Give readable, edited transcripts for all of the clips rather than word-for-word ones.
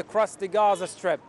across the Gaza Strip.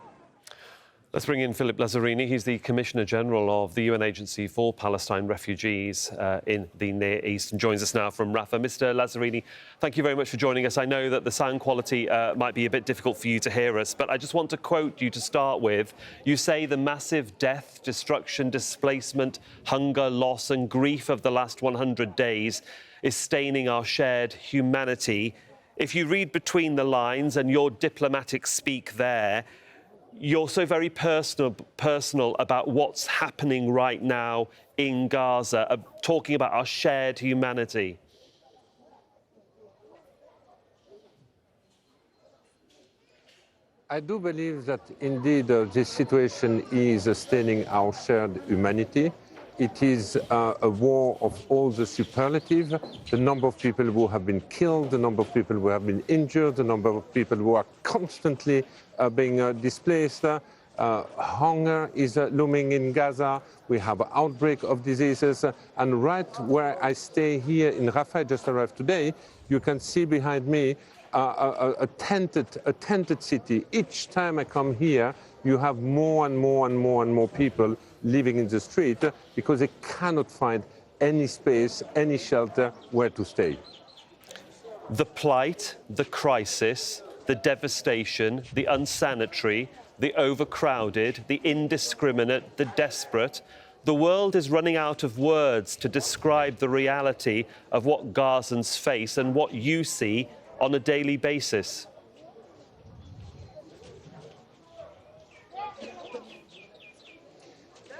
Let's bring in Philippe Lazzarini. He's the Commissioner General of the UN Agency for Palestine Refugees in the Near East and joins us now from Rafah. Mr. Lazzarini, thank you very much for joining us. I know that the sound quality might be a bit difficult for you to hear us, but I just want to quote you to start with. You say the massive death, destruction, displacement, hunger, loss and grief of the last 100 days is staining our shared humanity. If you read between the lines and your diplomatic speak there, you're so very personal about what's happening right now in Gaza, talking about our shared humanity. I do believe that indeed this situation is staining our shared humanity. It is a war of all the superlative, the number of people who have been killed, the number of people who have been injured, the number of people who are constantly being displaced. Hunger is looming in Gaza. We have an outbreak of diseases. And right where I stay here in Rafah, I just arrived today, you can see behind me a tented city. Each time I come here, you have more and more people living in the street because they cannot find any space, any shelter where to stay. The plight, the crisis, the devastation, the unsanitary, the overcrowded, the indiscriminate, the desperate. The world is running out of words to describe the reality of what Gazans face and what you see on a daily basis.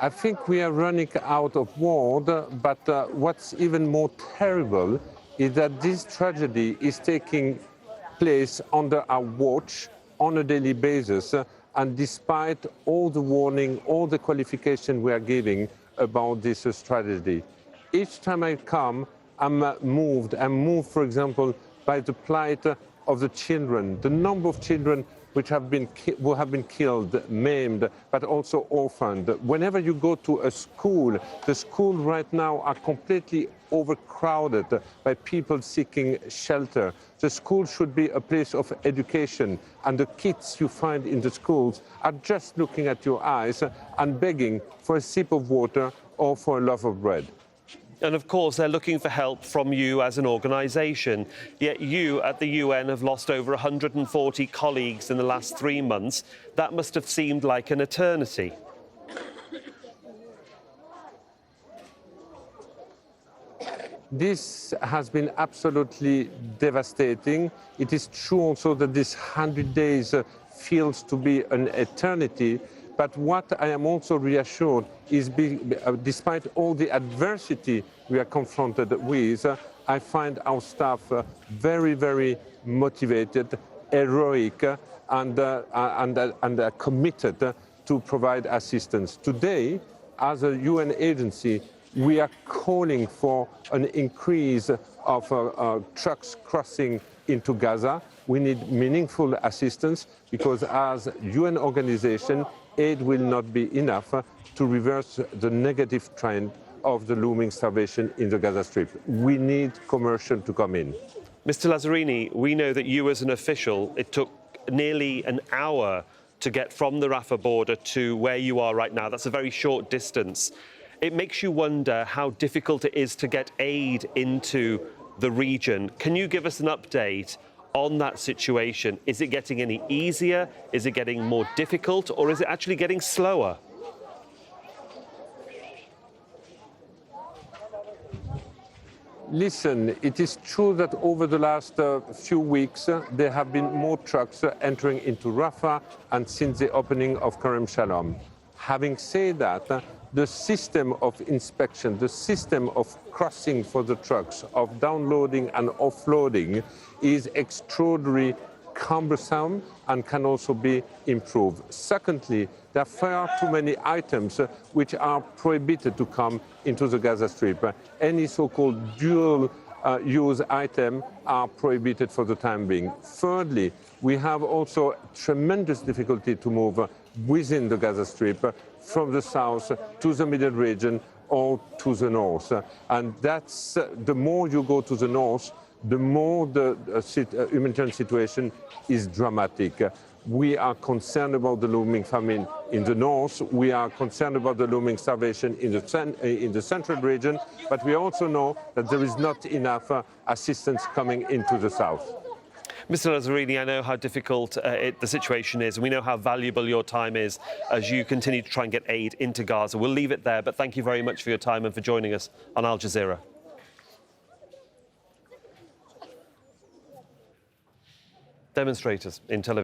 I think we are running out of words, but what's even more terrible is that this tragedy is taking place under our watch on a daily basis, and despite all the warning, all the qualification we are giving about this tragedy. Each time I come, I'm moved, for example, by the plight of the children, the number of children who have been killed, maimed, but also orphaned. Whenever you go to a school, the schools right now are completely overcrowded by people seeking shelter. The school should be a place of education, and the kids you find in the schools are just looking at your eyes and begging for a sip of water or for a loaf of bread. And of course, they're looking for help from you as an organisation. Yet you at the UN have lost over 140 colleagues in the last 3 months. That must have seemed like an eternity. This has been absolutely devastating. It is true also that this 100 days feels to be an eternity. But what I am also reassured is, despite all the adversity we are confronted with, I find our staff very, very motivated, heroic, and committed to provide assistance. Today, as a UN agency, we are calling for an increase of trucks crossing into Gaza. We need meaningful assistance because as UN organization, aid will not be enough to reverse the negative trend of the looming starvation in the Gaza Strip. We need commercial to come in. Mr. Lazzarini, we know that you as an official, it took nearly an hour to get from the Rafah border to where you are right now. That's a very short distance. It makes you wonder how difficult it is to get aid into the region. Can you give us an update on that situation? Is it getting any easier? Is it getting more difficult? Or is it actually getting slower? Listen, it is true that over the last few weeks, there have been more trucks entering into Rafah and since the opening of Kerem Shalom. Having said that, the system of inspection, the system of crossing for the trucks, of downloading and offloading is extraordinarily cumbersome and can also be improved. Secondly, there are far too many items which are prohibited to come into the Gaza Strip. Any so-called dual-use item are prohibited for the time being. Thirdly, we have also tremendous difficulty to move within the Gaza Strip from the south to the middle region or to the north. And that's the more you go to the north, the more the humanitarian situation is dramatic. We are concerned about the looming famine in the north. We are concerned about the looming starvation in the central region. But we also know that there is not enough assistance coming into the south. Mr. Lazzarini, I know how difficult the situation is, and we know how valuable your time is as you continue to try and get aid into Gaza. We'll leave it there, but thank you very much for your time and for joining us on Al Jazeera. Demonstrators in Tel Aviv.